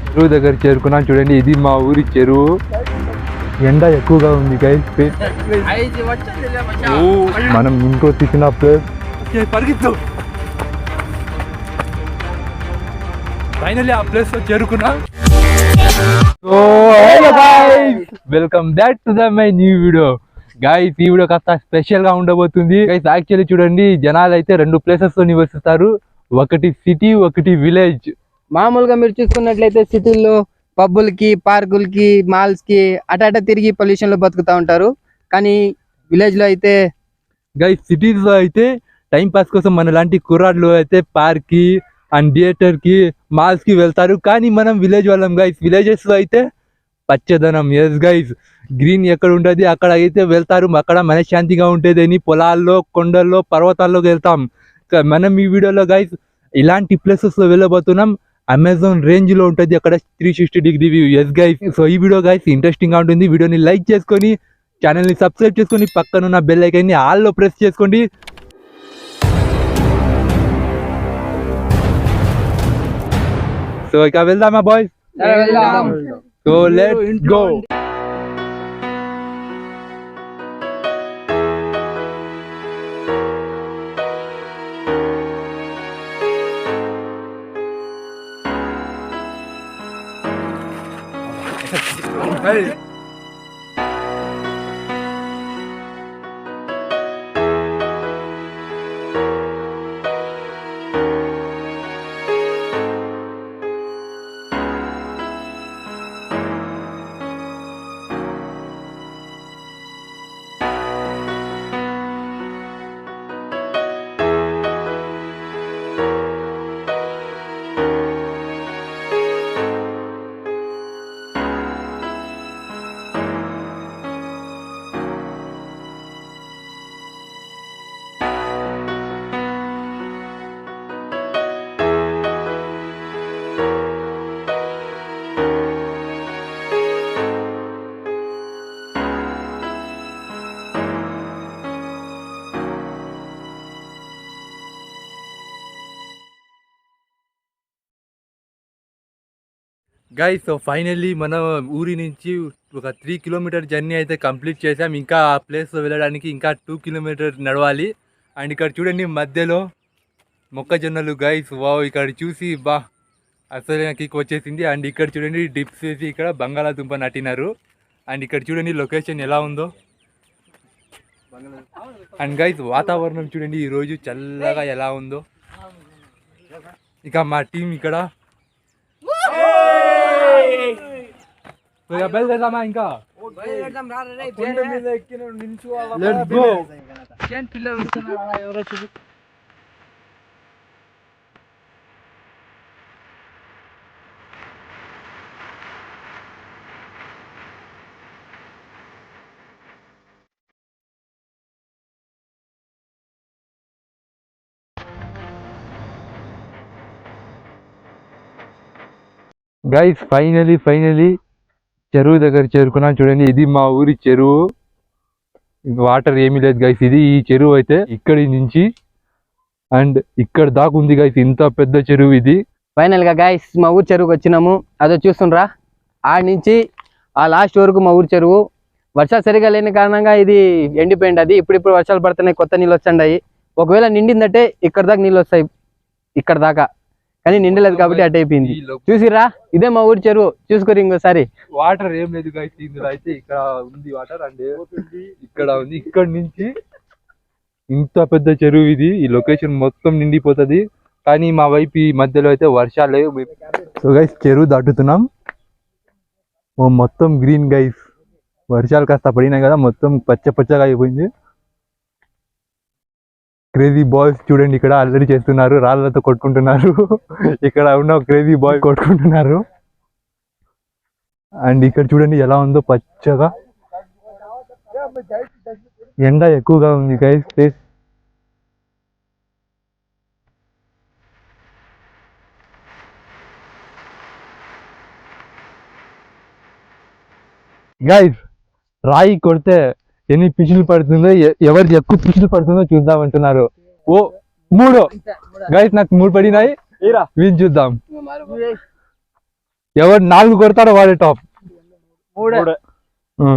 చెరువు దగ్గర చేరుకున్నాం చూడండి. ఇది మా ఊరి చెరువు. ఎండ ఎక్కువగా ఉంది గైస్. మనం ఇంకో తీసిన ప్లేస్ పరిగెత్తు. ఫైనల్లీ ఆ ప్లేస్ లో చేరుకున్నాం. So hello guys, welcome back to my new video. Guys ఈ వీడియో కాస్త స్పెషల్ గా ఉండబోతుంది. గైస్ యాక్చువల్లీ చూడండి, జనాలు అయితే రెండు ప్లేసెస్ లో నివసిస్తారు. ఒకటి సిటీ, ఒకటి విలేజ్. మామూలుగా మీరు చూసుకున్నట్లయితే సిటీల్లో పబ్బులకి, పార్కులకి, మాల్స్ కి అట తిరిగి పొల్యూషన్ లో బతుకుతా ఉంటారు. కానీ విలేజ్ లో అయితే గైస్ సిటీస్ లో అయితే టైం పాస్ కోసం మన లాంటి కుర్రాడ్లు అయితే పార్క్ కి అండ్ థియేటర్ కి, మాల్స్ కి వెళ్తారు. కానీ మనం విలేజ్ వాళ్ళం గైస్. విలేజెస్ లో అయితే పచ్చదనం, ఎస్ గైస్, గ్రీన్ ఎక్కడ ఉంటుంది అక్కడ అయితే వెళ్తారు. అక్కడ మనశ్శాంతిగా ఉంటుంది అని పొలాల్లో, కొండల్లో, పర్వతాల్లోకి వెళ్తాం. మనం ఈ వీడియోలో గైస్ ఇలాంటి ప్లేసెస్ లో వెళ్ళబోతున్నాం. అమెజాన్ రేంజ్ లో ఉంటుంది అక్కడ 360 వ్యూ. ఎస్ గైస్, సో ఈ వీడియో గైస్ ఇంట్రెస్టింగ్ గా ఉంటుంది. వీడియోని లైక్ చేసుకొని, ఛానల్ ని సబ్స్క్రైబ్ చేసుకొని, పక్కనున్న బెల్ ఐకాన్ ని ఆల్ లో ప్రెస్ చేసుకోండి. సో ఇక వెళ్దామా boys? So let's go. Guys so finally మనం ఊరి నుంచి ఒక 3 కిలోమీటర్ జర్నీ అయితే కంప్లీట్ చేసాం. ఇంకా ఆ ప్లేస్లో వెళ్ళడానికి ఇంకా 2 కిలోమీటర్ నడవాలి. అండ్ ఇక్కడ చూడండి మధ్యలో మొక్కజొన్నలు గైస్. వావ్, ఇక్కడ చూసి అసలు కిక్ వచ్చేసింది. అండ్ ఇక్కడ చూడండి డిప్స్ వేసి ఇక్కడ బంగాళాదుంప నాటినారు. అండ్ ఇక్కడ చూడండి లొకేషన్ ఎలా ఉందో. అండ్ గైస్ వాతావరణం చూడండి ఈరోజు చల్లగా ఎలా ఉందో. ఇక మా టీం ఇక్కడ బయలుదేరదామా? ఇంకా గైస్ ఫైనలీ చెరువు దగ్గర చేరుకున్నాం. చూడండి ఇది మా ఊరి చెరువు. వాటర్ ఏమీ లేదు గైస్. ఇది ఈ చెరువు అయితే ఇక్కడి నుంచి అండ్ ఇక్కడ దాకా ఉంది గైస్. ఇంత పెద్ద చెరువు ఇది. ఫైనల్ గా గైస్ మా ఊరు చెరువుకి వచ్చినాము. అదో చూస్తుండ్రా, ఆడ నుంచి ఆ లాస్ట్ వరకు మా ఊరు చెరువు. వర్షాలు సరిగా లేని కారణంగా ఇది ఎండిపోయింది. అది ఇప్పుడు వర్షాలు పడుతున్నాయి, కొత్త నీళ్ళు వచ్చాయి. ఒకవేళ నిండిందంటే ఇక్కడ దాకా నీళ్ళు వస్తాయి, ఇక్కడ దాకా. కానీ నిండలేదు కాబట్టి అటు అయిపోయింది. చూసిరా, ఇదే మా ఊరి చెరువు. చూసుకోరు ఇంకోసారి. వాటర్ ఏం లేదు గైస్ ఇందులో అయితే. ఇక్కడ ఉంది వాటర్ అండ్ ఇక్కడ ఉంది. ఇక్కడ నుంచి ఇంత పెద్ద చెరువు ఇది. ఈ లొకేషన్ మొత్తం నిండిపోతుంది. కానీ మా వైపు ఈ మధ్యలో అయితే వర్షాలు. సో గైస్ చెరువు దాటుతున్నాం. మొత్తం గ్రీన్ గైస్. వర్షాలు కాస్త పడినాయి కదా, మొత్తం పచ్చగా అయిపోయింది. క్రేజీ బాయ్స్ చూడండి ఇక్కడ అల్లరి చేస్తున్నారు, రాళ్ళతో కొట్టుకుంటున్నారు. ఇక్కడ ఉన్న క్రేజీ బాయ్ కొట్టుకుంటున్నారు. అండ్ ఇక్కడ చూడండి ఎలా ఉందో పచ్చగా. ఎండ ఎక్కువగా ఉంది గైస్. గైస్ రాయి కొడితే ఎన్ని పిచ్చులు పడుతుందో, ఎవరికి ఎక్కువ పిచ్చులు పడుతుందో చూద్దామంటున్నారు. ఓ 3 గైస్, నాకు 3 పడినాయి. వీని చూద్దాం ఎవరు 4 కొడతాడో వాడే టాప్. 3 ఆ.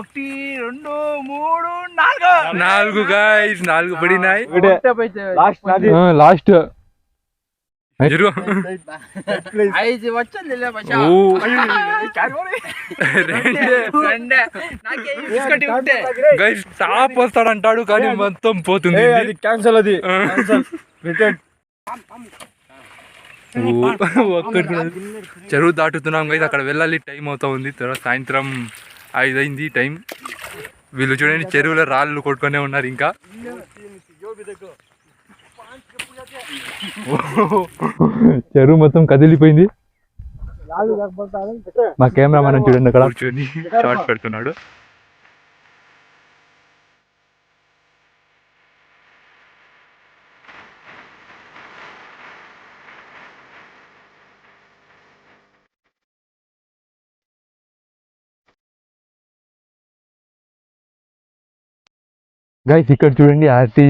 1 2 3 4 4 గాయ్స్ 4 పడినాయి. లాస్ట్ గైస్ టాప్ వస్తాడంటాడు కానీ మొత్తం పోతుంది. క్యాన్సల్ అది ఒక్కటి కూడా చెరువు దాటుతున్నాం గైస్. అక్కడ వెళ్ళాలి, టైం అవుతా ఉంది. తర్వాత సాయంత్రం 5 అయింది టైం. వీళ్ళు చూడండి చెరువులో రాళ్ళు కొట్టుకునే ఉన్నారు. ఇంకా చెరువు మొత్తం కదిలిపోయింది. మా కెమెరా మనం చూడండి అక్కడ కూర్చొని షార్ట్ పెడుతున్నాడు. గైస్ ఇక్కడ చూడండి అరటి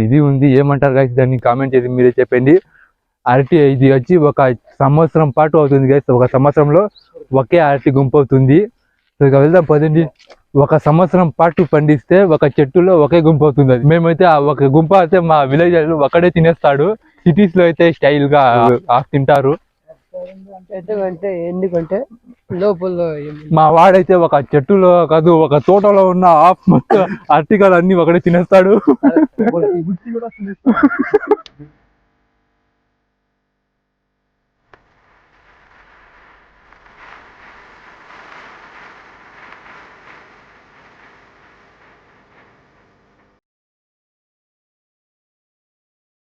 ఇది ఉంది. ఏమంటారు గైస్ దాన్ని కామెంట్ చేసి మీరే చెప్పండి. అరటి ఇది వచ్చి 1 సంవత్సరం పాటు అవుతుంది గైస్. 1 సంవత్సరంలో ఒకే అరటి గుంపు అవుతుంది. సో ఇక వెళ్దాం పదండి. 1 సంవత్సరం పాటు పండిస్తే 1 చెట్టులో ఒకే గుంపు అవుతుంది. అది మేమైతే ఆ 1 గుంపు అయితే మా విలేజ్ ఒకడే తినేస్తాడు. సిటీస్ లో అయితే స్టైల్ గా తింటారు. ఎందుకంటే లోపల మా వాడైతే 1 చెట్టులో కాదు 1 తోటలో ఉన్న మొత్తం అరటికాయలు అన్ని ఒకడే తినేస్తాడు.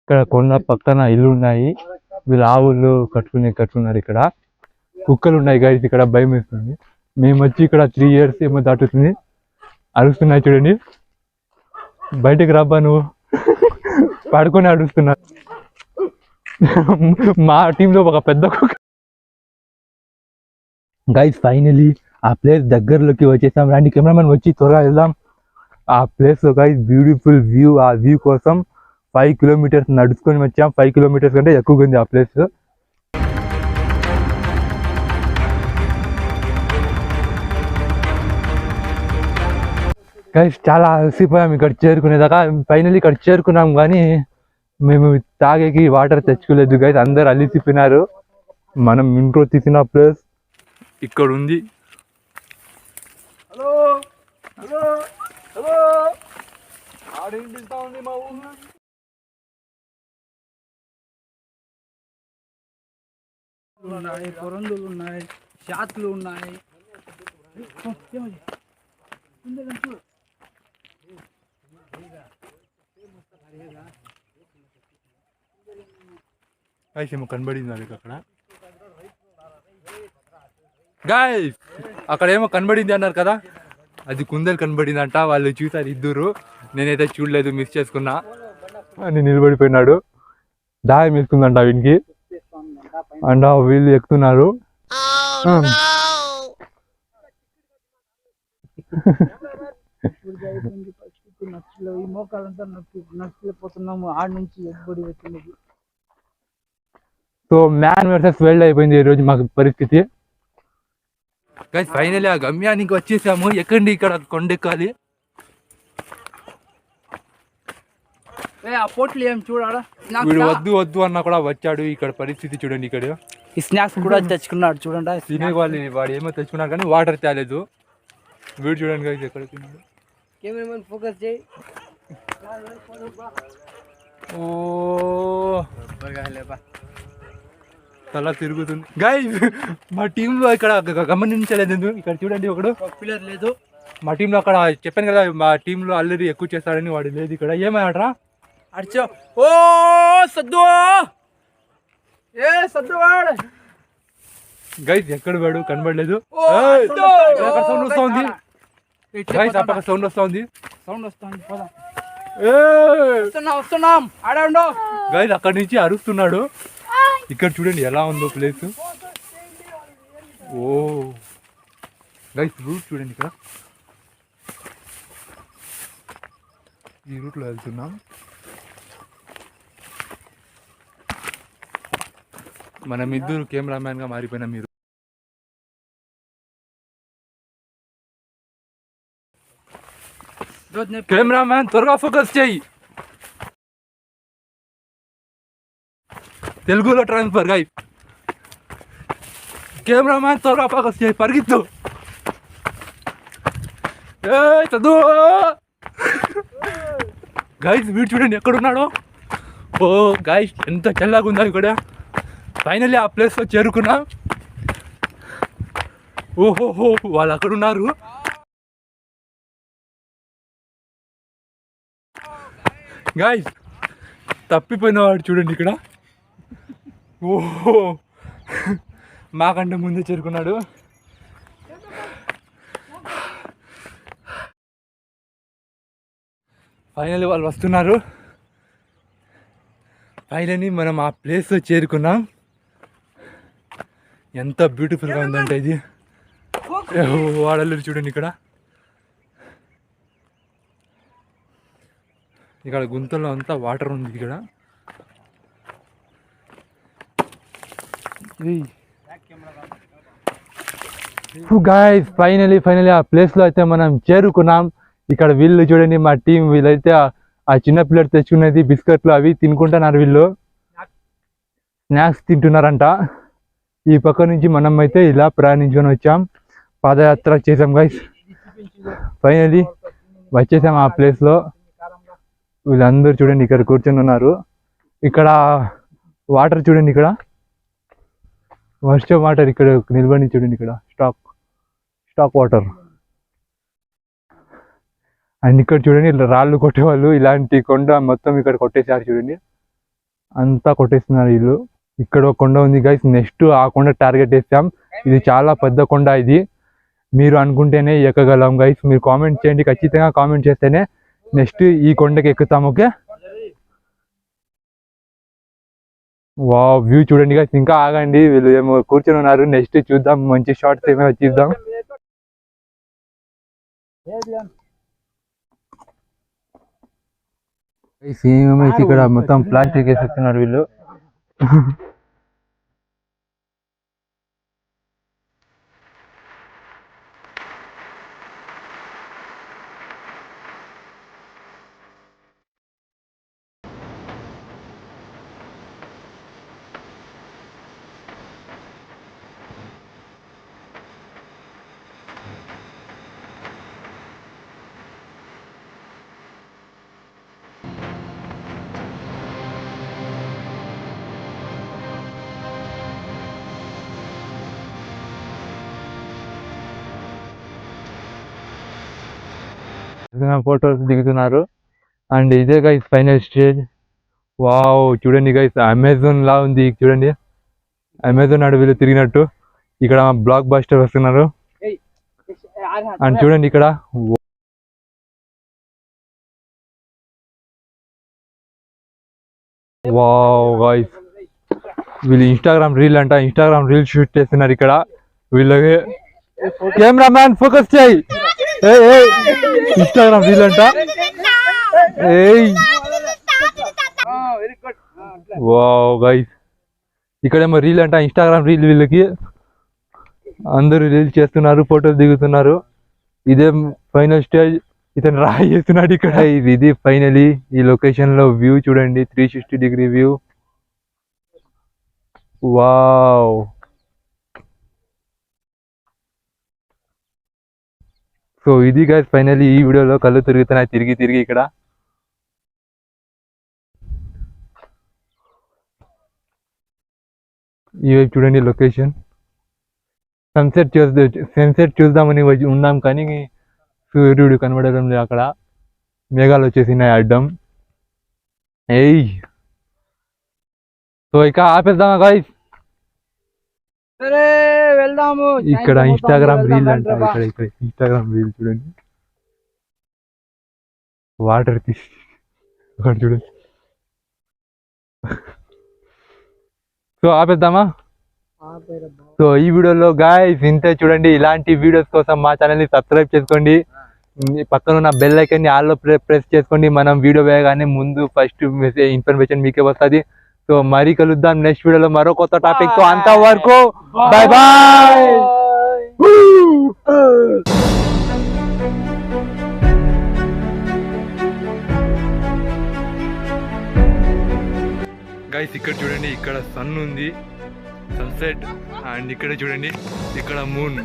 ఇక్కడ కొండ పక్కన ఇల్లు ఉన్నాయి. వీళ్ళు ఆవులు కట్టుకున్నారు. ఇక్కడ కుక్కలు ఉన్నాయి గైస్. ఇక్కడ భయం వేస్తుంది. మేము వచ్చి ఇక్కడ 3 years ఏమో దాటుతుంది. అరుస్తున్నాయి చూడండి. బయటకు రాబ్బా నువ్వు. పడుకొని అరుస్తున్నా. మా టీంలో 1 పెద్ద కుక్క. గైస్ ఫైనలీ ఆ ప్లేస్ దగ్గరలోకి వచ్చేసాం. రండి కెమెరామెన్ వచ్చి త్వరగా వెళ్దాం. ఆ ప్లేస్ లో గైస్ బ్యూటిఫుల్ వ్యూ. ఆ వ్యూ కోసం 5 kilometers నడుచుకొని వచ్చాం. 5 kilometers కంటే ఎక్కువగా ఉంది ఆ ప్లేస్. గైస్ చాలా అలసిపోయాం ఇక్కడ చేరుకునేదాకా. ఫైనల్లీ ఇక్కడ చేరుకున్నాం కానీ మేము తాగేకి వాటర్ తెచ్చుకోలేదు గైస్. అందరు అలిసిపోయినారు. మనం ఇంట్రో తీసిన ప్లేస్ ఇక్కడ ఉంది. ఉన్నాయి, పొరందులు ఉన్నాయి, షాతులు ఉన్నాయి. ఏమో కనబడింది అక్కడ. గైస్ అక్కడ ఏమో కనబడింది అన్నారు కదా, అది కుందేలు కనబడిందంట. వాళ్ళు చూసారు ఇద్దరు. నేనైతే చూడలేదు, మిస్ చేసుకున్నా అని నిలబడిపోయినాడు. దాయం వేసుకుందంట వీనికి. అండ్ వీళ్ళు ఎక్కుతున్నారు. ఈ మోకాలంతా నచ్చిపోతున్నాము. ఆడ నుంచి ఎగ్గొడి వచ్చినది. సో మ్యాన్ వర్సెస్ వైల్డ్ అయిపోయింది ఈ రోజు మాకు పరిస్థితి. ఫైనల్లీ ఆ గమ్యానికి వచ్చేసాము. ఎక్కండి, ఇక్కడ కొండెక్కాలి. ఆ పోట్లు ఏం చూడాలా. వీడు వద్దు అన్నా కూడా వచ్చాడు. ఇక్కడ పరిస్థితి చూడండి. ఇక్కడ ఈ స్నాక్స్ కూడా తెచ్చుకున్నాడు చూడండి. తినే వాడు ఏమో తెచ్చుకున్నాడు కానీ వాటర్ తేలేదు. వీడు చూడండి గైస్ ఎక్కడ తిన్నాడు. ఫోకస్ చేయి. ఓ తల తిరుగుతుంది గైస్. మా టీంలో ఇక్కడ గమనించలేదు. ఇక్కడ చూడండి ఒకడు పిల్లర్ లేదు మా టీంలో. అక్కడ చెప్పాను కదా మా టీంలో అల్లరి ఎక్కువ చేస్తాడని, వాడు లేదు ఇక్కడ. ఏమయ్యాడ్రా అడిచో. ఓ సద్దు ఏ సద్దు వాడు గైస్ ఎక్కడ వాడు కనబడలేదు. సౌండ్ వస్తుంది గైస్, అక్కడ సౌండ్ వస్తుంది. వస్తున్నాం ఆడండు గైస్. అక్కడి నుంచి అరుస్తున్నాడు. ఇక్కడ చూడండి ఎలా ఉందో ప్లేస్. ఓ గైస్ రూట్ చూడండి. ఇక్కడ ఈ రూట్లో వెళ్తున్నాం. మనం ఇద్దరు కెమెరామ్యాన్ గా మారిపోయినా మీరు. కెమెరామ్యాన్ త్వరగా ఫోకస్ చేయి. తెలుగులో ట్రాన్స్ఫర్ గైస్. కెమెరామ్యాన్ త్వరగా ఫోకస్ చేయి, పరిగెత్తు. చదువు గైస్. వీడు చూడండి ఎక్కడున్నాడో. ఓ గైస్ ఎంత చల్లగా ఉందా ఇక్కడ. ఫైనల్లీ ఆ ప్లేస్లో చేరుకున్నా. ఓహోహో వాళ్ళు అక్కడ ఉన్నారు. గైస్ తప్పిపోయిన వాడు చూడండి ఇక్కడ. ఓహో మాకంటే ముందే చేరుకున్నాడు. ఫైనల్లీ వాళ్ళు వస్తున్నారు. ఫైనల్లీ మనం ఆ ప్లేస్లో చేరుకున్నాం. ఎంత బ్యూటిఫుల్గా ఉందంటే ఇది. వాడలేరు చూడండి ఇక్కడ. ఇక్కడ గుంతలో అంతా వాటర్ ఉంది ఇక్కడ. గైస్ ఫైనలీ ఆ ప్లేస్లో అయితే మనం చేరుకున్నాం. ఇక్కడ వీళ్ళు చూడండి మా టీం. వీళ్ళైతే ఆ చిన్న పిల్లలు తెచ్చుకునేది బిస్కెట్లు అవి తినుకుంటున్నారు. వీళ్ళు స్నాక్స్ తింటున్నారంట. ఈ పక్క నుంచి మనం అయితే ఇలా ప్రయాణించుకొని వచ్చాం. పాదయాత్ర చేసాం గైస్. ఫైనలీ వచ్చేసాం ఆ ప్లేస్లో. వీళ్ళందరూ చూడండి ఇక్కడ కూర్చొని ఉన్నారు. ఇక్కడ వాటర్ చూడండి, ఇక్కడ వర్షం వాటర్ ఇక్కడ నిలబడి చూడండి. ఇక్కడ స్టాక్ వాటర్. అండ్ ఇక్కడ చూడండి ఇట్లా రాళ్ళు కొట్టేవాళ్ళు. ఇలాంటి కొండ మొత్తం ఇక్కడ కొట్టేసారు చూడండి. అంతా కొట్టేస్తున్నారు వీళ్ళు. ఇక్కడ ఒక కొండ ఉంది గైస్. నెక్స్ట్ ఆ కొండ టార్గెట్ వేసాం. ఇది చాలా పెద్ద కొండ. ఇది మీరు అనుకుంటేనే ఎక్కగలం గైస్. మీరు కామెంట్ చేయండి, ఖచ్చితంగా కామెంట్ చేస్తేనే నెక్స్ట్ ఈ కొండకి ఎక్కుతాం. ఓకే. వావ్ వ్యూ చూడండి గైస్. ఇంకా ఆగండి, వీళ్ళు ఏమో కూర్చొని ఉన్నారు. నెక్స్ట్ చూద్దాం, మంచి షార్ట్స్ ఏమైనా చూద్దాం. ఇక్కడ మొత్తం ప్లాస్టిక్ వేసేస్తున్నారు వీళ్ళు. ఫోటోస్ దిగుతున్నారు. అండ్ ఇదే గైస్ ఫైనల్ స్టేజ్. వావ్ చూడండి గైస్, అమెజాన్ లా ఉంది చూడండి. అమెజాన్ అడవిలో తిరిగినట్టు ఇక్కడ బ్లాక్ బస్టర్ వస్తున్నారు. అండ్ చూడండి ఇక్కడ వావ్ గైస్, వీళ్ళు ఇన్స్టాగ్రామ్ రీల్ అంట. ఇన్స్టాగ్రామ్ రీల్ షూట్ చేస్తున్నారు ఇక్కడ. వీళ్ళకి కెమెరామ్యాన్ ఫోకస్ చేయి. ఇన్స్టాగ్రామ్ రీల్ అంట. వావ్ గైస్, ఇక్కడేమో రీల్ అంట, ఇన్స్టాగ్రామ్ రీల్. వీళ్ళకి అందరూ రీల్ చేస్తున్నారు, ఫోటోలు దిగుతున్నారు. ఇదే ఫైనల్ స్టేజ్. ఇతను రాయి చేస్తున్నాడు ఇక్కడ. ఇది ఫైనలీ ఈ లొకేషన్ లో వ్యూ చూడండి, 360 డిగ్రీ వ్యూ. వావ్. సో ఇది గైస్ ఫైనలీ ఈ వీడియోలో కళ్ళు తిరుగుతున్నాయి తిరిగి ఇక్కడ. ఈ వైపు చూడండి లొకేషన్. సన్సెట్ చూద్దామని ఉన్నాం కానీ సూర్యుడు కనబడడం లేదు. అక్కడ మేఘాలు వచ్చేసినాయి అడ్డం. సో ఇక ఆపేద్దామా గైస్? వెళ్దాము. ఇక్కడ ఇన్స్టాగ్రామ్ రీల్ అంట. ఇక్కడ ఇన్స్టాగ్రామ్ రీల్ చూడండి. వాటర్ తీసి అక్కడ చూడండి. సో ఆపేద్దామా? సో ఈ వీడియోలో గాయ్స్ ఇంతే చూడండి. ఇలాంటి వీడియోస్ కోసం మా ఛానల్ని సబ్స్క్రైబ్ చేసుకోండి. పక్కన ఉన్న బెల్ ఐకాన్ని ఆల్లో ప్రెస్ చేసుకోండి. మనం వీడియో వేయగానే ముందు ఫస్ట్ ఇన్ఫర్మేషన్ మీకే వస్తుంది. సో మరీ కలుద్దాం నెక్స్ట్ వీడియోలో మరో కొత్త టాపిక్ తో. అంతవరకు బాయ్ బాయ్. గైస్ ఇక్కడ చూడండి, ఇక్కడ సన్ ఉంది, సన్సెట్. అండ్ ఇక్కడ చూడండి, ఇక్కడ moon.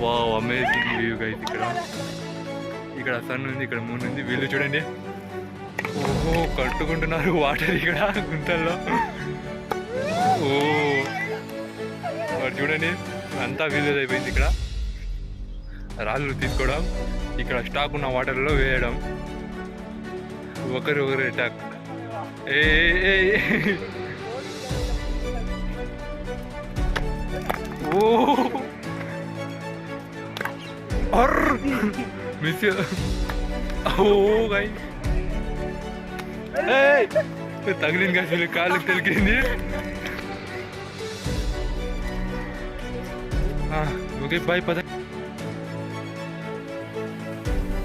Wow, amazing view guys. ఇక్కడ సన్ ఉంది, ఇక్కడ మూన్ ఉంది. వీళ్ళు చూడండి, ఓహో కట్టుకుంటున్నారు వాటర్ ఇక్కడ గుంతల్లో. ఓ వాడు చూడండి, అంతా విలేజ్ అయిపోయింది. ఇక్కడ రాళ్ళు తీసుకోవడం, ఇక్కడ స్టాక్ ఉన్న వాటర్లో వేయడం, ఒకరు అటాక్. ఓ మిస్. ఓ గై తగిలింది కాదు, కాళ్ళకి తగిలింది. ఓకే బాయ్, పద.